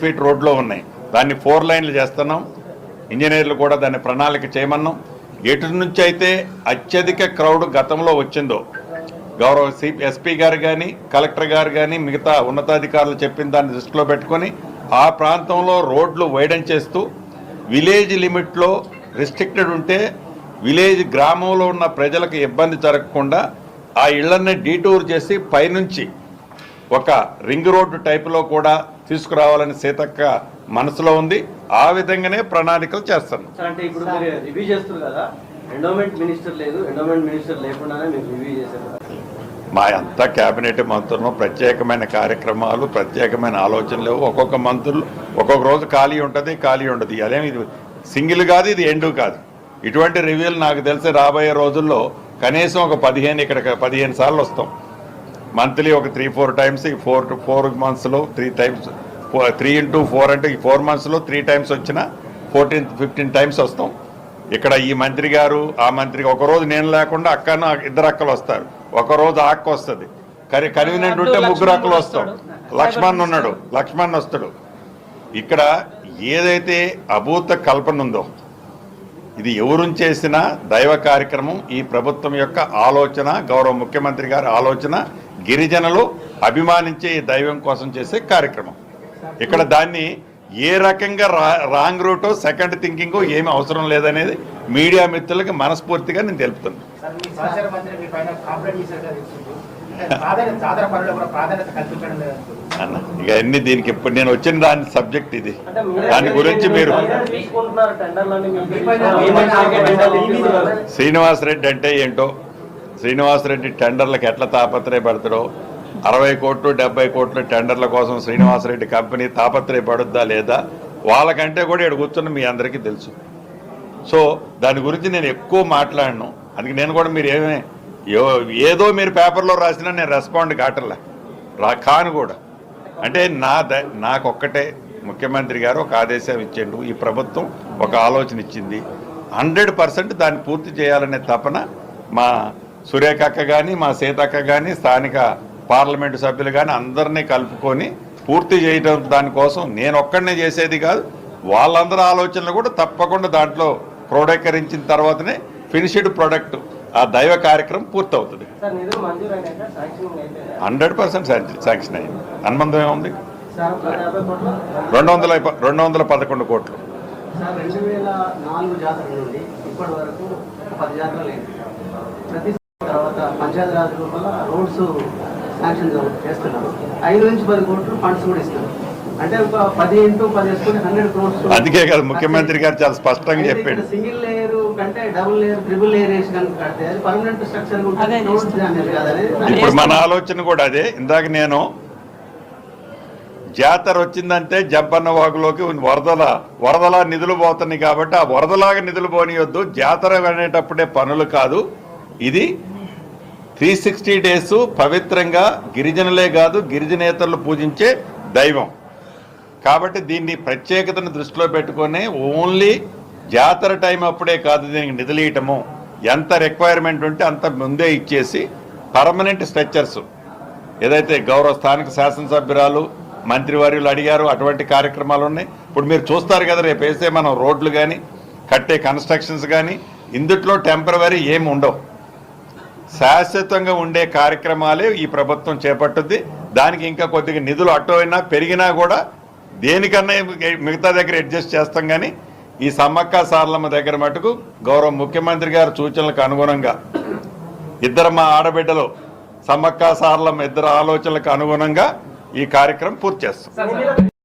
Feet రోడ్లో ఉన్నాయి. దాన్ని 4 లైన్లు చేస్తున్నాం. ఇంజనీర్లు కూడా దాన్ని ప్రణాళిక చేయమన్నాం. ఎటు నుంచి అయితే అత్యధిక క్రౌడ్ గతంలో వచ్చిందో గౌరవ ఎస్పీ గారు కానీ కలెక్టర్ గారు కానీ మిగతా ఉన్నతాధికారులు చెప్పిన దాన్ని దృష్టిలో పెట్టుకొని ఆ ప్రాంతంలో రోడ్లు వైడన్ చేస్తూ విలేజ్ లిమిట్లో రిస్ట్రిక్టెడ్ ఉంటే విలేజ్ గ్రామంలో ఉన్న ప్రజలకు ఇబ్బంది జరగకుండా ఆ ఇళ్లన్నీ డీటూర్ చేసి పైనుంచి ఒక రింగ్ రోడ్డు టైపులో కూడా తీసుకురావాలని సీతక్క మనసులో ఉంది. ఆ విధంగానే ప్రణాళికలు చేస్తాను. అంటే ఇప్పుడు మీరు రివ్యూ చేస్తారు కదా, ఎండోమెంట్ మినిస్టర్ లేదు, ఎండోమెంట్ మినిస్టర్ లేకుండానే మీరు రివ్యూ చేశారు. మా అంతా కేబినెట్ మంత్రులు ప్రత్యేకమైన కార్యక్రమాలు, ప్రత్యేకమైన ఆలోచనలు. ఒక్కొక్క మంత్రులు ఒక్కొక్క రోజు ఖాళీ ఉంటుంది, ఖాళీ ఉండదు. అదేమి ఇది సింగిల్ కాదు, ఇది ఎండు కాదు. ఇటువంటి రివ్యూలు నాకు తెలిసి రాబోయే రోజుల్లో కనీసం ఒక 15 సార్లు వస్తాం. మంత్లీ ఒక 3-4 టైమ్స్, 4 మంత్స్లో 3 టైమ్స్, 3 into 4 అంటే 4 మంత్స్లో 3 టైమ్స్ వచ్చినా 14-15 టైమ్స్ వస్తాం. ఇక్కడ ఈ మంత్రి గారు ఆ మంత్రి ఒకరోజు నేను లేకుండా అక్కను 2 అక్కలు వస్తారు, ఒకరోజు ఆ అక్క వస్తుంది. కన్వీనియంట్ ఉంటే 3 అక్కలు వస్తాం. లక్ష్మణ్ వస్తాడు. ఇక్కడ ఏదైతే అభూత కల్పన ఉందో ఇది ఎవరు చేసిన దైవ కార్యక్రమం. ఈ ప్రభుత్వం యొక్క ఆలోచన, గౌరవ ముఖ్యమంత్రి గారి ఆలోచన, గిరిజనులు అభిమానించే ఈ దైవం కోసం చేసే కార్యక్రమం. ఇక్కడ దాన్ని ఏ రకంగా రాంగ్ రూటో సెకండ్ థింకింగో ఏమి అవసరం లేదనేది మీడియా మిత్రులకి మనస్ఫూర్తిగా నేను తెలుపుతున్నాను. అన్న ఇక అన్ని దీనికి ఇప్పుడు నేను వచ్చిన దాని సబ్జెక్ట్ ఇది. దాని గురించి మీరు శ్రీనివాసరెడ్డి అంటే ఏంటో, శ్రీనివాసరెడ్డి టెండర్లకు ఎట్లా తాపత్రయపడతాడో, 60 కోట్లు 70 కోట్ల టెండర్ల కోసం శ్రీనివాసరెడ్డి కంపెనీ తాపత్రయపడుద్దా లేదా వాళ్ళకంటే కూడా ఇక్కడ కూర్చున్న మీ అందరికీ తెలుసు. సో దాని గురించి నేను ఎక్కువ మాట్లాడను. అందుకే నేను కూడా మీరు ఏదో మీరు పేపర్లో రాసినా నేను రెస్పాండ్ కాను కూడా. అంటే నాకొక్కటే ముఖ్యమంత్రి గారు ఒక ఆదేశం ఇచ్చిండు, ఈ ప్రభుత్వం ఒక ఆలోచన ఇచ్చింది. 100% దాన్ని పూర్తి చేయాలనే తపన మా సురేఖక్క కానీ మా సీతక్క కానీ స్థానిక పార్లమెంటు సభ్యులు కానీ అందరినీ కలుపుకొని పూర్తి చేయడం. దానికోసం నేను ఒక్కడనే చేసేది కాదు, వాళ్ళందరి ఆలోచనలు కూడా తప్పకుండా దాంట్లో క్రోడీకరించిన తర్వాతనే ఫినిష్డ్ ప్రొడక్ట్ ఆ దైవ కార్యక్రమం పూర్తవుతుంది. 100% శాంక్షన్ అయింది. అనుబంధం ఏముంది? 211 కోట్లు. 2004 జాతర నుండి ఇప్పటి వరకు 10 జాతరలు ప్రతి తర్వాత పంచాయతీరాజ్ వల్ల రోడ్స్ శాంక్షన్ చేస్తున్నారు. 5 నుంచి 10 కోట్లు ఫండ్స్ కూడా ఇస్తున్నారు. అంటే ఒక 10 into 10 వేసుకుంటే 100 crores. అందుకే కదా ముఖ్యమంత్రి గారు చాలా స్పష్టంగా చెప్పాడు. సింగిల్ లేయర్ కంటే డబుల్ లేయర్, ట్రిపుల్ లేయర్ వేసి కనుక కడితే అది పర్మనెంట్ స్ట్రక్చర్ ఉంటుంది. ఇప్పుడు మన ఆలోచన కూడా అదే. ఇందాక నేను జాతర వచ్చిందంటే జంపన్న వాగులోకి వరదలా నిధులు పోతున్నాయి కాబట్టి ఆ వరదలాగా నిధులు పోనీయొద్దు. జాతర అనేటప్పుడే పనులు కాదు, ఇది 360 days పవిత్రంగా గిరిజనులే కాదు గిరిజనేతరులు పూజించే దైవం కాబట్టి దీన్ని ప్రత్యేకతను దృష్టిలో పెట్టుకొని ఓన్లీ జాతర టైం అప్పుడే కాదు దీనికి నిధులు ఇవ్వటము. ఎంత రిక్వైర్మెంట్ ఉంటే అంత ముందే ఇచ్చేసి పర్మనెంట్ స్ట్రక్చర్స్ ఏదైతే గౌరవ స్థానిక శాసనసభ్యురాలు మంత్రివర్యులు అడిగారు అటువంటి కార్యక్రమాలు ఉన్నాయి. ఇప్పుడు మీరు చూస్తారు కదా, రేపు వేసే మనం రోడ్లు కానీ కట్టే కన్స్ట్రక్షన్స్ కానీ ఇందుట్లో టెంపరవరీ ఏమి ఉండవు, శాశ్వతంగా ఉండే కార్యక్రమాలే ఈ ప్రభుత్వం చేపట్టుద్ది. దానికి ఇంకా కొద్దిగా నిధులు అటు అయినా పెరిగినా కూడా దేనికన్నా మిగతా దగ్గర అడ్జస్ట్ చేస్తాం. కానీ ఈ సమ్మక్క సారలమ్మ దగ్గర మటుకు గౌరవ ముఖ్యమంత్రి గారి సూచనలకు అనుగుణంగా మా ఆడబిడ్డలు సమ్మక్క సారలమ్మ ఆలోచనలకు అనుగుణంగా ఈ కార్యక్రమం పూర్తి చేస్తాం.